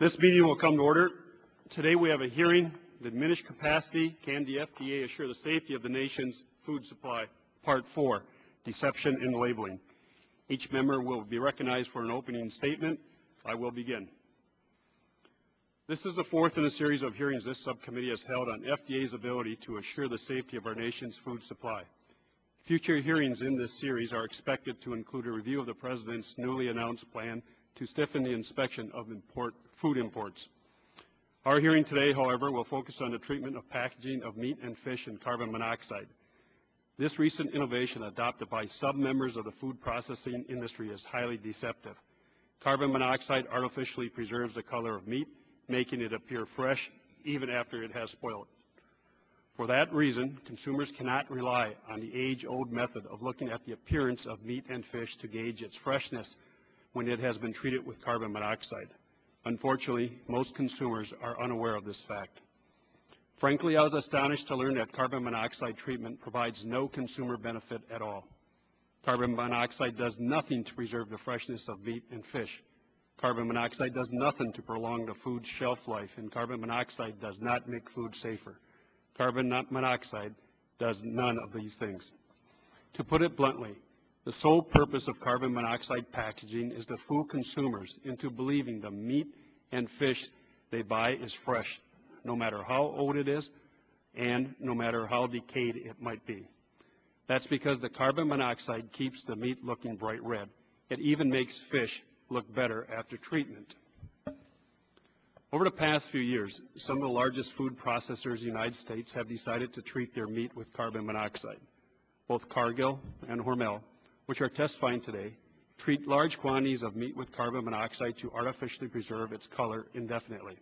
This meeting will come to order. Today we have a hearing, Diminished Capacity, Can the FDA Assure the Safety of the Nation's Food Supply, Part 4, Deception in Labeling. Each member will be recognized for an opening statement. I will begin. This is the fourth in a series of hearings this subcommittee has held on FDA's ability to assure the safety of our nation's food supply. Future hearings in this series are expected to include a review of the President's newly announced plan to stiffen the inspection of food imports. Our hearing today, however, will focus on the treatment of packaging of meat and fish in carbon monoxide. This recent innovation adopted by sub-members of the food processing industry is highly deceptive. Carbon monoxide artificially preserves the color of meat, making it appear fresh even after it has spoiled. For that reason, consumers cannot rely on the age-old method of looking at the appearance of meat and fish to gauge its freshness when it has been treated with carbon monoxide. Unfortunately, most consumers are unaware of this fact. Frankly, I was astonished to learn that carbon monoxide treatment provides no consumer benefit at all. Carbon monoxide does nothing to preserve the freshness of meat and fish. Carbon monoxide does nothing to prolong the food's shelf life, and carbon monoxide does not make food safer. Carbon monoxide does none of these things. To put it bluntly, the sole purpose of carbon monoxide packaging is to fool consumers into believing the meat and fish they buy is fresh, no matter how old it is and no matter how decayed it might be. That's because the carbon monoxide keeps the meat looking bright red. It even makes fish look better after treatment. Over the past few years, some of the largest food processors in the United States have decided to treat their meat with carbon monoxide. Both Cargill and Hormel, which are testifying today, treat large quantities of meat with carbon monoxide to artificially preserve its color indefinitely.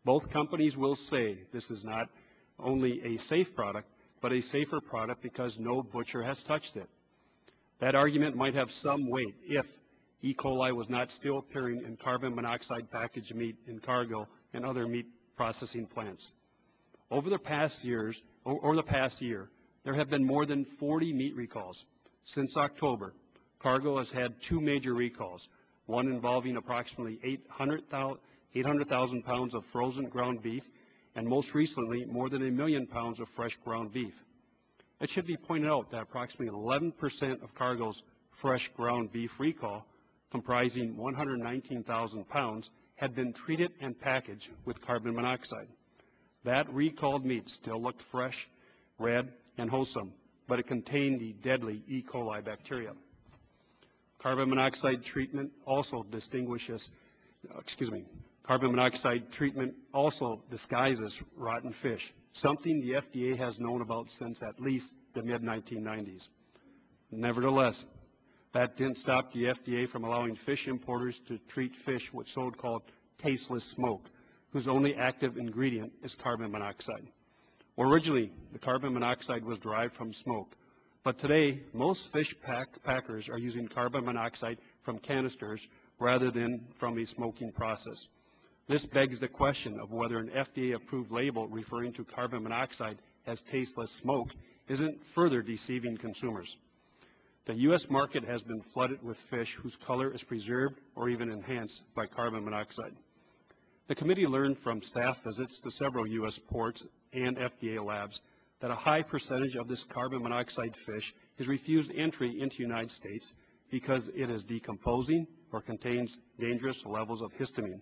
Both companies will say this is not only a safe product, but a safer product because no butcher has touched it. That argument might have some weight if E. coli was not still appearing in carbon monoxide packaged meat in Cargill and other meat processing plants. Over the past year, there have been more than 40 meat recalls. Since October, Cargill has had two major recalls, one involving approximately 800,000 pounds of frozen ground beef, and most recently, more than 1 million pounds of fresh ground beef. It should be pointed out that approximately 11% of Cargill's fresh ground beef recall, comprising 119,000 pounds, had been treated and packaged with carbon monoxide. That recalled meat still looked fresh, red, and wholesome, but it contained the deadly E. coli bacteria. Carbon monoxide treatment also disguises rotten fish, something the FDA has known about since at least the mid-1990s. Nevertheless, that didn't stop the FDA from allowing fish importers to treat fish with so-called tasteless smoke, whose only active ingredient is carbon monoxide. Originally, the carbon monoxide was derived from smoke, but today most fish packers are using carbon monoxide from canisters rather than from a smoking process. This begs the question of whether an FDA-approved label referring to carbon monoxide as tasteless smoke isn't further deceiving consumers. The U.S. market has been flooded with fish whose color is preserved or even enhanced by carbon monoxide. The committee learned from staff visits to several U.S. ports and FDA labs that a high percentage of this carbon monoxide fish is refused entry into the United States because it is decomposing or contains dangerous levels of histamine.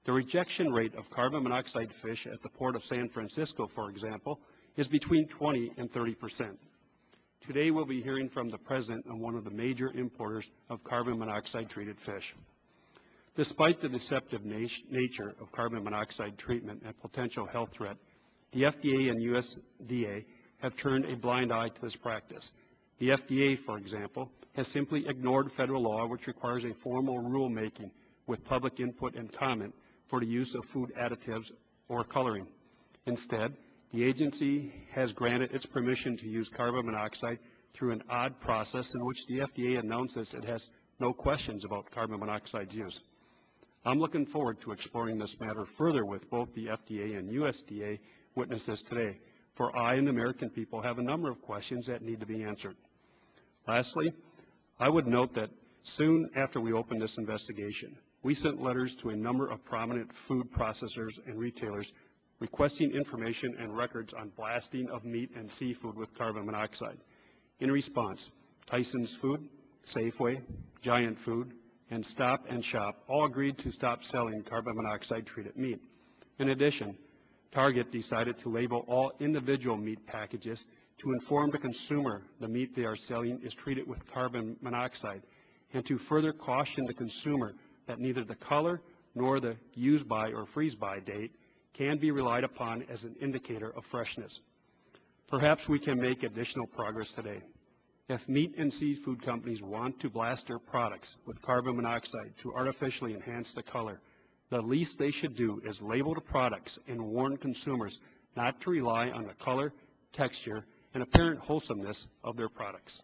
The rejection rate of carbon monoxide fish at the port of San Francisco, for example, is between 20 and 30%. Today we'll be hearing from the President on one of the major importers of carbon monoxide treated fish. Despite the deceptive nature of carbon monoxide treatment and potential health threat, the FDA and USDA have turned a blind eye to this practice. The FDA, for example, has simply ignored federal law which requires a formal rulemaking with public input and comment for the use of food additives or coloring. Instead, the agency has granted its permission to use carbon monoxide through an odd process in which the FDA announces it has no questions about carbon monoxide's use. I'm looking forward to exploring this matter further with both the FDA and USDA witnesses today, for I and the American people have a number of questions that need to be answered. Lastly, I would note that Soon after we opened this investigation, we sent letters to a number of prominent food processors and retailers requesting information and records on blasting of meat and seafood with carbon monoxide. In response, Tyson's Food, Safeway, Giant Food, and Stop and Shop all agreed to stop selling carbon monoxide treated meat. In addition, Target decided to label all individual meat packages to inform the consumer the meat they are selling is treated with carbon monoxide, and to further caution the consumer that neither the color nor the use by or freeze by date can be relied upon as an indicator of freshness. Perhaps we can make additional progress today. If meat and seafood companies want to blast their products with carbon monoxide to artificially enhance the color, the least they should do is label the products and warn consumers not to rely on the color, texture, and apparent wholesomeness of their products.